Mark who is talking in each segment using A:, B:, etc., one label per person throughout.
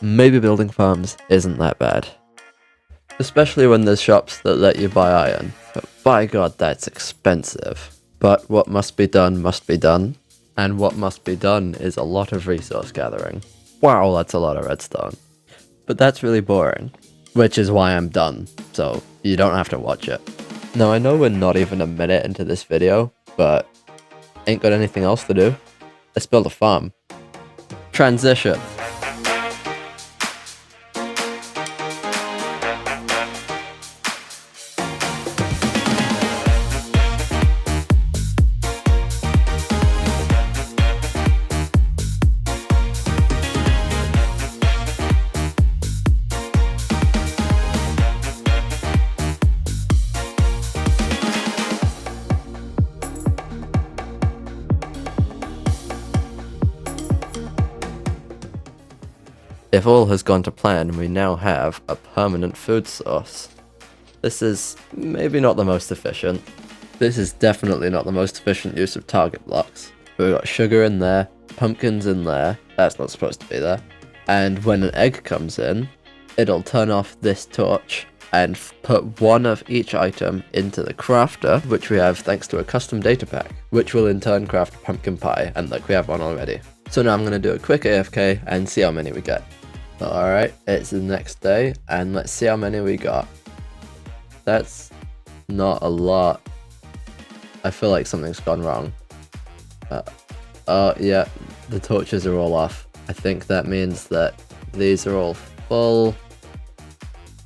A: maybe building farms isn't that bad. Especially when there's shops that let you buy iron. But by god, that's expensive. But what must be done must be done. And what must be done is a lot of resource gathering. Wow, that's a lot of redstone. But that's really boring. Which is why I'm done, so you don't have to watch it. Now I know we're not even a minute into this video, but ain't got anything else to do. Let's build a farm. Transition. If all has gone to plan, we now have a permanent food source. This is maybe not the most efficient. This is definitely not the most efficient use of target blocks. We've got sugar in there, pumpkins in there, that's not supposed to be there. And when an egg comes in, it'll turn off this torch and put one of each item into the crafter, which we have thanks to a custom data pack, which will in turn craft a pumpkin pie, and look, we have one already. So now I'm going to do a quick AFK and see how many we get. Alright, it's the next day, and let's see how many we got. That's not a lot. I feel like something's gone wrong. Yeah, the torches are all off. I think that means that these are all full,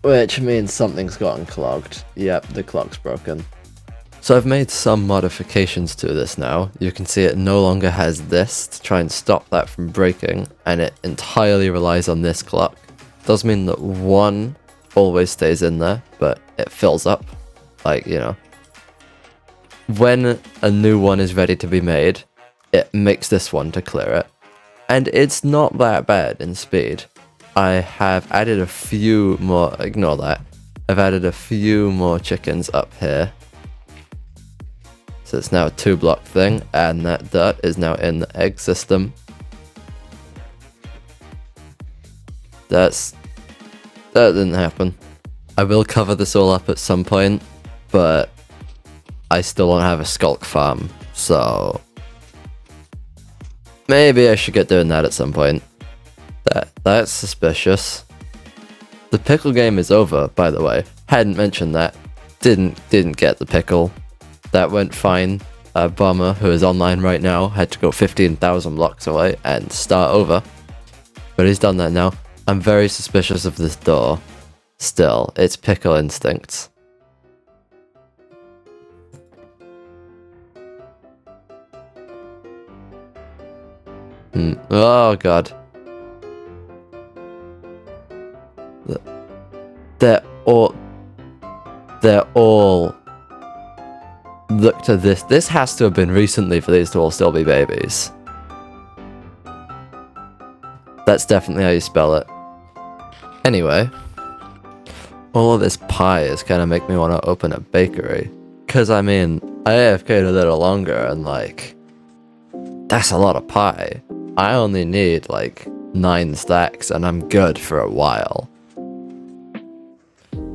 A: which means something's gotten clogged. Yep, the clock's broken. So I've made some modifications to this now. You can see it no longer has this to try and stop that from breaking, and it entirely relies on this clock. Does mean that one always stays in there, but it fills up, like, you know. When a new one is ready to be made, it makes this one to clear it. And it's not that bad in speed. I have added a few more, ignore that. I've added a few more chickens up here. So it's now a 2-block thing, and that dirt is now in the egg system. That didn't happen. I will cover this all up at some point, but I still don't have a skulk farm, so maybe I should get doing that at some point. That's suspicious. The pickle game is over, by the way. Hadn't mentioned that. Didn't get the pickle. That went fine. Bomber, who is online right now, had to go 15,000 blocks away and start over. But he's done that now. I'm very suspicious of this door. Still, it's pickle instincts. Oh god. They're all... Look to this. This has to have been recently for these to all still be babies. That's definitely how you spell it. Anyway. All of this pie is kind of make me want to open a bakery. Because, I mean, I AFK'd a little longer and, like, that's a lot of pie. I only need, like, 9 stacks and I'm good for a while.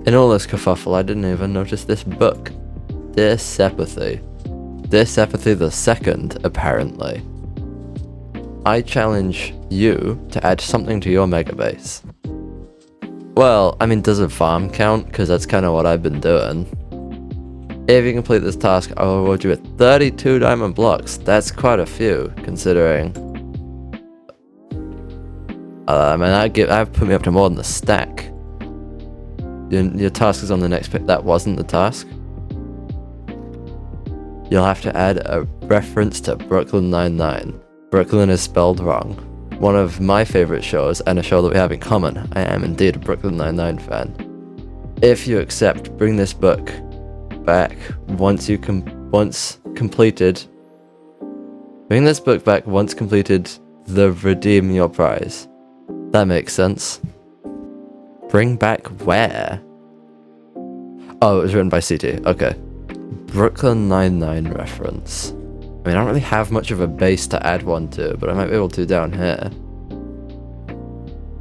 A: In all this kerfuffle, I didn't even notice this book. Dear Sepathy. Dear Sepathy the Second, apparently. I challenge you to add something to your mega base. Well, I mean, does a farm count? Because that's kind of what I've been doing. If you complete this task, I will reward you with 32 diamond blocks. That's quite a few, considering... I mean, I've put me up to more than a stack. Your task is on the next page. That wasn't the task. You'll have to add a reference to Brooklyn Nine-Nine. Brooklyn is spelled wrong. One of my favorite shows, and a show that we have in common. I am indeed a Brooklyn Nine-Nine fan. If you accept, bring this book back once completed. Bring this book back once completed the redeem your prize. That makes sense. Bring back where? Oh, it was written by CT. Okay. Brooklyn Nine-Nine reference. I mean, I don't really have much of a base to add one to, but I might be able to down here.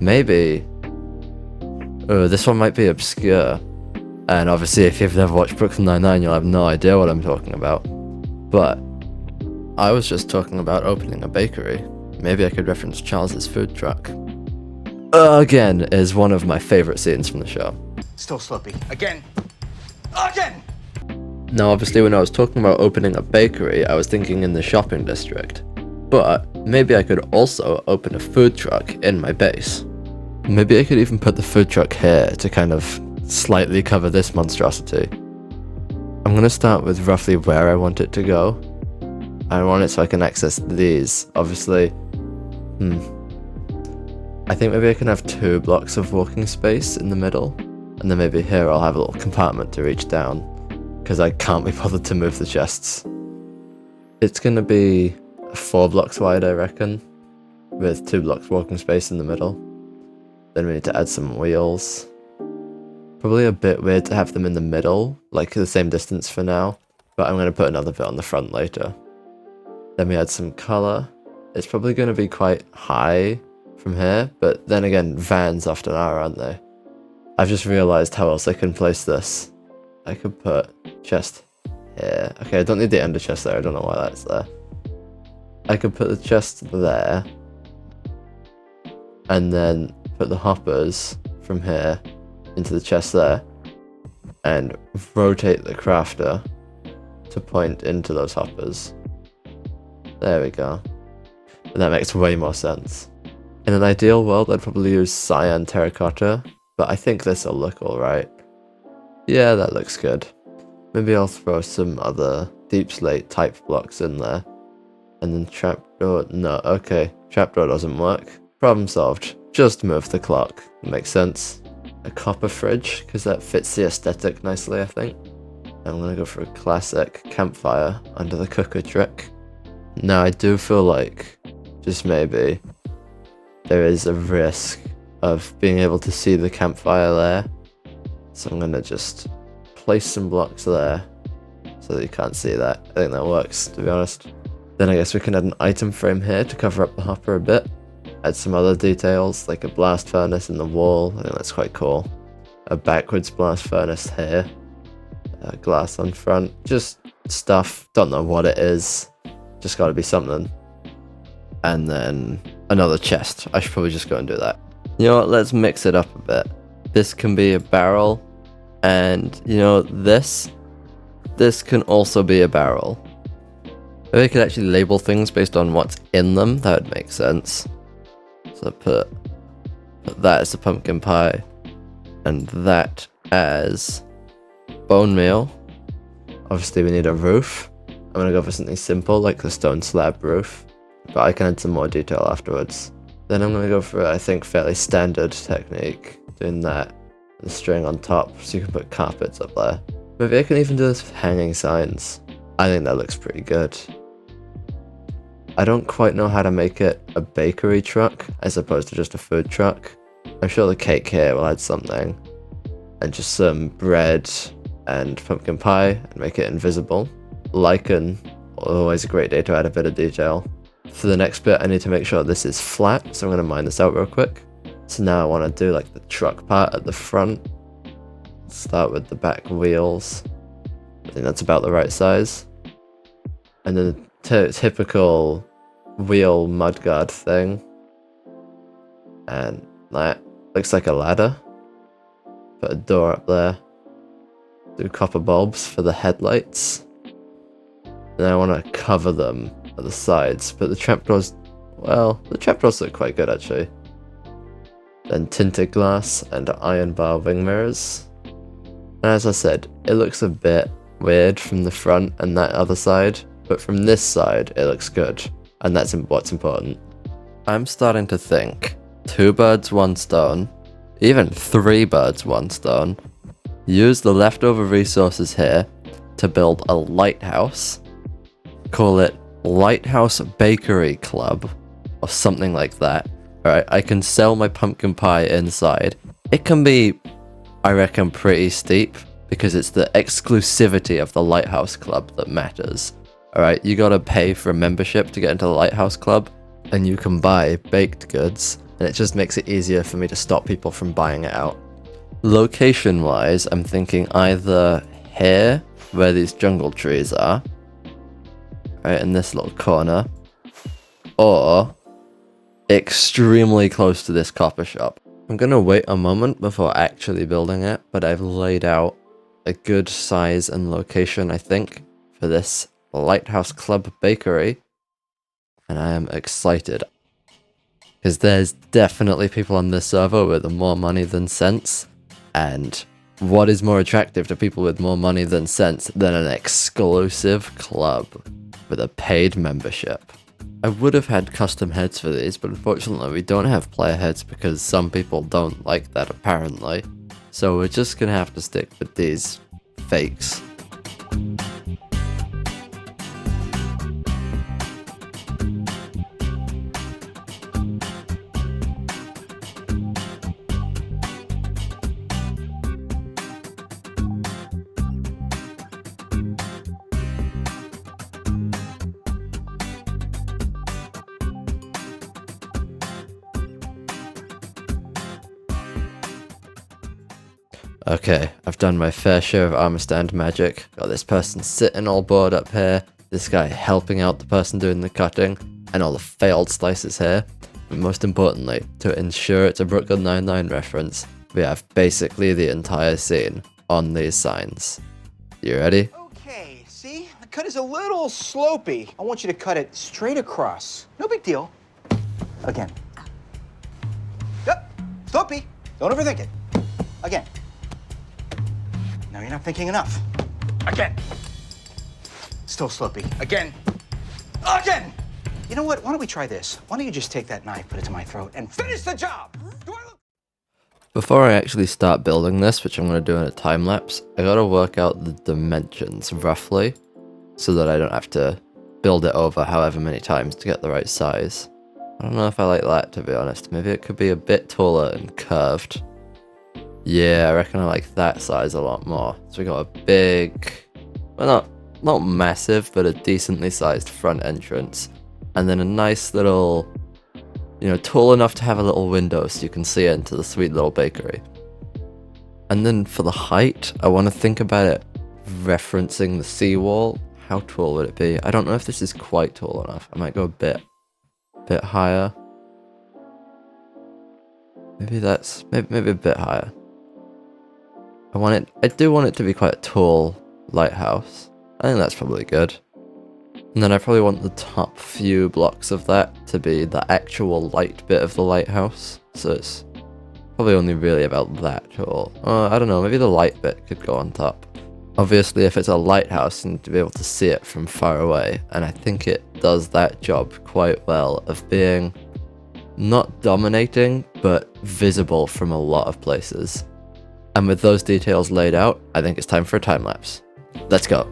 A: maybe... Oh, this one might be obscure. And obviously if you've never watched Brooklyn Nine-Nine, you'll have no idea what I'm talking about. But I was just talking about opening a bakery. Maybe I could reference Charles's food truck. Again, is one of my favorite scenes from the show.
B: Still slippy. Again. Again!
A: Now obviously when I was talking about opening a bakery, I was thinking in the shopping district. But maybe I could also open a food truck in my base. Maybe I could even put the food truck here to kind of slightly cover this monstrosity. I'm gonna start with roughly where I want it to go. I want it so I can access these, obviously. I think maybe I can have 2 blocks of walking space in the middle, and then maybe here I'll have a little compartment to reach down, because I can't be bothered to move the chests. It's gonna be 4 blocks wide, I reckon, with 2 blocks walking space in the middle. Then we need to add some wheels. Probably a bit weird to have them in the middle, like the same distance for now, but I'm gonna put another bit on the front later. Then we add some colour. It's probably gonna be quite high from here, but then again, vans often are, aren't they? I've just realised how else I can place this. I could put chest here. Okay, I don't need the ender chest there, I don't know why that's there. I could put the chest there, and then put the hoppers from here into the chest there, and rotate the crafter to point into those hoppers. There we go. And that makes way more sense. In an ideal world, I'd probably use cyan terracotta, but I think this will look alright. Yeah, that looks good. Maybe I'll throw some other deep slate type blocks in there. And then trapdoor, no, okay, trapdoor doesn't work. Problem solved. Just move the clock. Makes sense. A copper fridge, because that fits the aesthetic nicely, I think. I'm gonna go for a classic campfire under the cooker trick. Now I do feel like, just maybe, there is a risk of being able to see the campfire there. So I'm gonna just place some blocks there so that you can't see that. I think that works, to be honest. Then I guess we can add an item frame here to cover up the hopper a bit. Add some other details, like a blast furnace in the wall. I think that's quite cool. A backwards blast furnace here. Glass on front. Just stuff. Don't know what it is. Just gotta be something. And then another chest. I should probably just go and do that. You know what? Let's mix it up a bit. This can be a barrel. And, you know, this can also be a barrel. If I could actually label things based on what's in them, that would make sense. So put that as a pumpkin pie, and that as bone meal. Obviously we need a roof. I'm gonna go for something simple like the stone slab roof, but I can add some more detail afterwards. Then I'm gonna go for, I think, fairly standard technique, doing that, and string on top so you can put carpets up there. Maybe I can even do this with hanging signs. I think that looks pretty good. I don't quite know how to make it a bakery truck as opposed to just a food truck. I'm sure the cake here will add something. And just some bread and pumpkin pie and make it invisible. Lichen, always a great day to add a bit of detail. For the next bit, I need to make sure this is flat, so I'm going to mine this out real quick. So now I want to do like the truck part at the front. Start with the back wheels. I think that's about the right size. And then typical wheel mudguard thing, and that looks like a ladder. Put a door up there. Do copper bulbs for the headlights. Then I want to cover them at the sides, but the trapdoors, well, the trapdoors look quite good actually. Then tinted glass and iron bar wing mirrors. And as I said, it looks a bit weird from the front and that other side, but from this side it looks good, and that's what's important. I'm starting to think 2 birds 1 stone, even 3 birds 1 stone. Use the leftover resources here to build a lighthouse. Call it Lighthouse Bakery Club or something like that. Alright, I can sell my pumpkin pie inside. It can be, I reckon, pretty steep because it's the exclusivity of the Lighthouse Club that matters. Alright, you gotta pay for a membership to get into the Lighthouse Club, and you can buy baked goods and it just makes it easier for me to stop people from buying it out. Location-wise, I'm thinking either here, where these jungle trees are, right in this little corner, or extremely close to this copper shop. I'm gonna wait a moment before actually building it, but I've laid out a good size and location, I think, for this Lighthouse Club bakery, and I am excited. Because there's definitely people on this server with more money than sense, and what is more attractive to people with more money than sense than an exclusive club with a paid membership? I would have had custom heads for these, but unfortunately we don't have player heads because some people don't like that apparently. So we're just gonna have to stick with these fakes. Okay, I've done my fair share of armor stand magic. Got this person sitting all bored up here, this guy helping out the person doing the cutting, and all the failed slices here. But most importantly, to ensure it's a Brooklyn Nine-Nine reference, we have basically the entire scene on these signs. You ready?
B: Okay, see? The cut is a little slopey. I want you to cut it straight across. No big deal. Again. Yep, slopey. Don't overthink it. Again. No, you're not thinking enough. Again. Still slopey. Again. Again! You know what? Why don't we try this? Why don't you just take that knife, put it to my throat, and finish the job? Do I look...
A: Before I actually start building this, which I'm going to do in a time lapse, I gotta work out the dimensions roughly, so that I don't have to build it over however many times to get the right size. I don't know if I like that, to be honest. Maybe it could be a bit taller and curved. Yeah, I reckon I like that size a lot more. So we got a big, well not massive, but a decently sized front entrance. And then a nice little, you know, tall enough to have a little window so you can see into the sweet little bakery. And then for the height, I want to think about it referencing the seawall. How tall would it be? I don't know if this is quite tall enough. I might go a bit higher. Maybe maybe a bit higher. I do want it to be quite a tall lighthouse. I think that's probably good. And then I probably want the top few blocks of that to be the actual light bit of the lighthouse. So it's probably only really about that tall. I don't know, maybe the light bit could go on top. Obviously, if it's a lighthouse, you need to be able to see it from far away. And I think it does that job quite well of being not dominating, but visible from a lot of places. And with those details laid out, I think it's time for a time lapse. Let's go.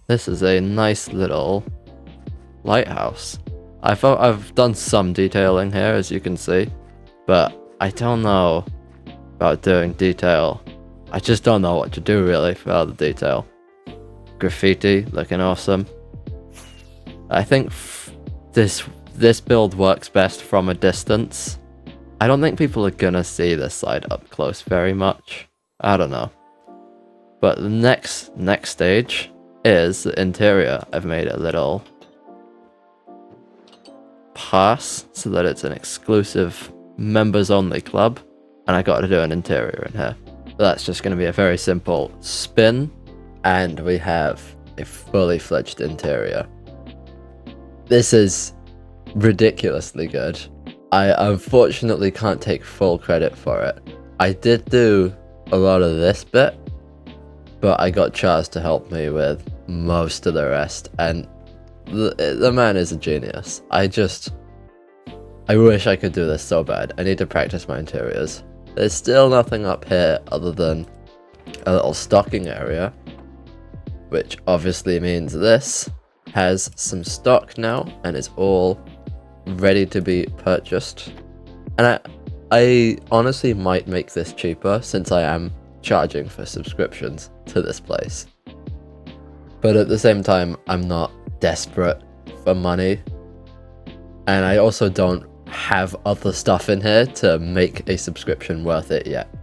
A: This is a nice little lighthouse. I've done some detailing here, as you can see, but I don't know about doing detail. I just don't know what to do really for all the detail. Graffiti, looking awesome. I think this build works best from a distance. I don't think people are gonna see this side up close very much. I don't know. But the next stage is the interior. I've made a little pass so that it's an exclusive members only club, and I got to do an interior in here. But that's just going to be a very simple spin, and we have a fully fledged interior. This is ridiculously good. I unfortunately can't take full credit for it. I did do a lot of this bit, but I got Chaz to help me with most of the rest, and the man is a genius. I wish I could do this so bad. I need to practice my interiors. There's still nothing up here other than a little stocking area, which obviously means this has some stock now and is all ready to be purchased. And I honestly might make this cheaper since I am charging for subscriptions to this place. But at the same time, I'm not desperate for money. And I also don't have other stuff in here to make a subscription worth it yet.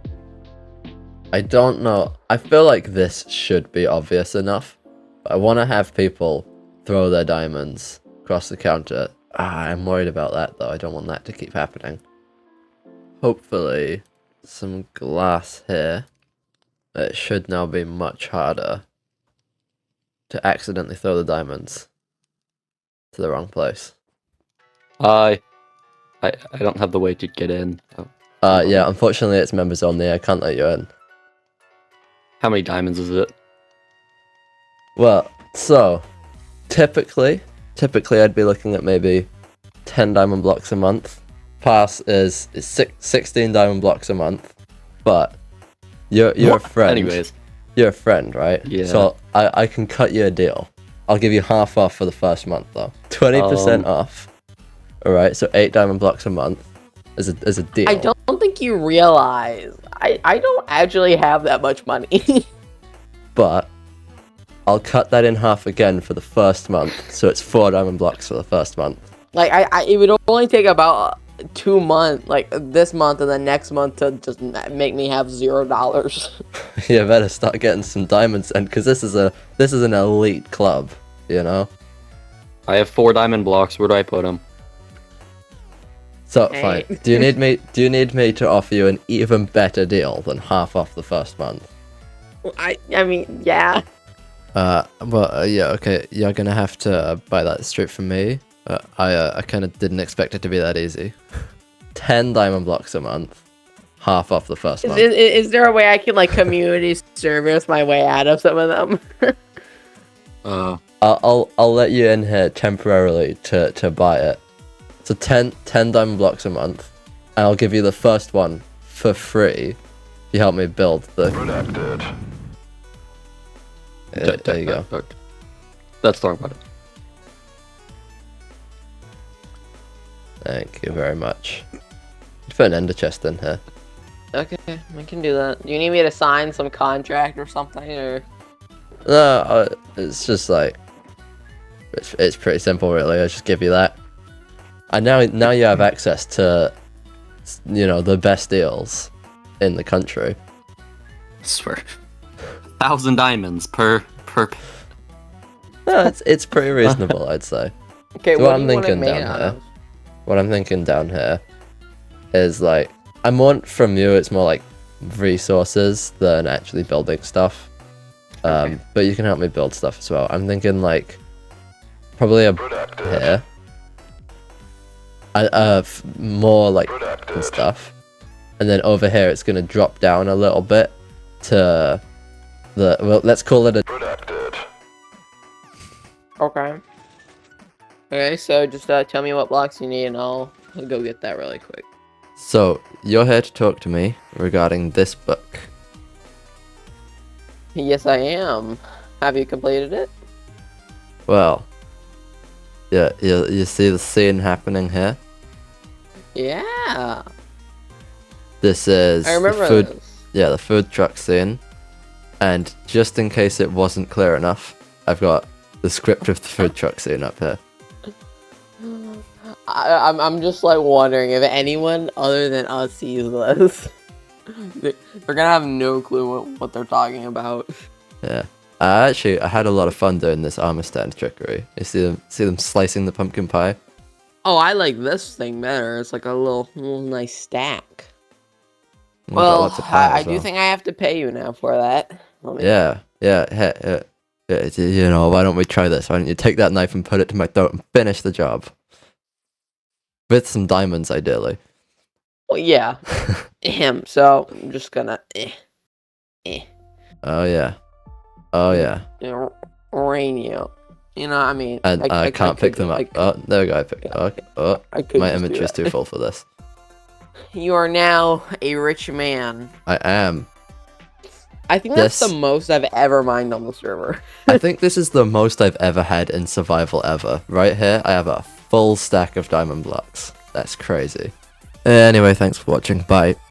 A: I don't know. I feel like this should be obvious enough. But I want to have people throw their diamonds across the counter. I'm worried about that though. I don't want that to keep happening. Hopefully, some glass here. It should now be much harder to accidentally throw the diamonds to the wrong place.
C: I don't have the way to get in.
A: Yeah, unfortunately it's members only. I can't let you in.
C: How many diamonds is it?
A: Well, so typically I'd be looking at maybe 10 diamond blocks a month. Pass is 16 diamond blocks a month. But you're a friend.
C: Anyways.
A: You're a friend, right?
C: Yeah.
A: So I can cut you a deal. I'll give you half off for the first month though. 20% off. Alright, so 8 diamond blocks a month is a deal.
D: I don't think you realize I don't actually have that much money.
A: But I'll cut that in half again for the first month, so it's 4 diamond blocks for the first month.
D: Like it would only take about 2 months, like this month and the next month, to just make me have $0.
A: You better start getting some diamonds, and because this is an elite club, you know.
C: I have 4 diamond blocks. Where do I put them?
A: So
D: Hey.
A: fine. Do you need me to offer you an even better deal than half off the first month?
D: I mean, yeah.
A: Yeah, okay. You're gonna have to buy that straight from me. I kind of didn't expect it to be that easy. 10 diamond blocks a month, half off the first month.
D: Is there a way I can like community service my way out of some of them?
A: I'll let you in here temporarily to buy it. So 10 diamond blocks a month, and I'll give you the first one for free if you help me build the.
E: Redacted.
A: There you go.
C: Let's talk about it.
A: Thank you very much. Put an ender chest in here.
D: Okay, I can do that. Do you need me to sign some contract or something, or?
A: No, it's just like it's pretty simple, really. I just give you that, and now you have access to, you know, the best deals in the country.
C: I swear. 1,000 diamonds per.
A: No, it's pretty reasonable, I'd say.
D: Okay,
A: So
D: what
A: what I'm
D: do you want it
A: thinking
D: made
A: down
D: out
A: here.
D: of?
A: What I'm thinking down here is like I want from you. It's more like resources than actually building stuff.
C: Okay.
A: But you can help me build stuff as well. I'm thinking like probably a here. More like and stuff, and then over here it's gonna drop down a little bit to the, well, let's call it a.
D: Okay. Okay, so just tell me what blocks you need, and I'll go get that really quick.
A: So you're here to talk to me regarding this book.
D: Yes, I am. Have you completed it?
A: Well, yeah, you see the scene happening here.
D: Yeah.
A: This is
D: I remember
A: the food.
D: this.
A: Yeah, the food truck scene. And just in case it wasn't clear enough, I've got the script of the food truck scene up here.
D: I'm just like wondering if anyone other than us sees this. They're gonna have no clue what they're talking about.
A: Yeah. I had a lot of fun doing this armor stand trickery. You see them slicing the pumpkin pie?
D: Oh, I like this thing better. It's like a little nice stack.
A: We've got
D: Well,
A: lots of pie
D: I
A: as
D: do
A: well.
D: think I have to pay you now for that. Let me-
A: Yeah. You know, why don't we try this? Why don't you take that knife and put it to my throat and finish the job? With some diamonds, ideally.
D: Well, yeah. So I'm just gonna.
A: Oh yeah. Oh yeah.
D: rain you. You know, I mean,
A: And I can't pick them up. Oh, there we go.
D: I could
A: My
D: just do
A: image is
D: that.
A: too full for this.
D: You are now a rich man.
A: I am.
D: I think that's
A: This-
D: the most I've ever mined on the server.
A: I think this is the most I've ever had in survival ever. Right here, I have a full stack of diamond blocks. That's crazy. Anyway, thanks for watching. Bye.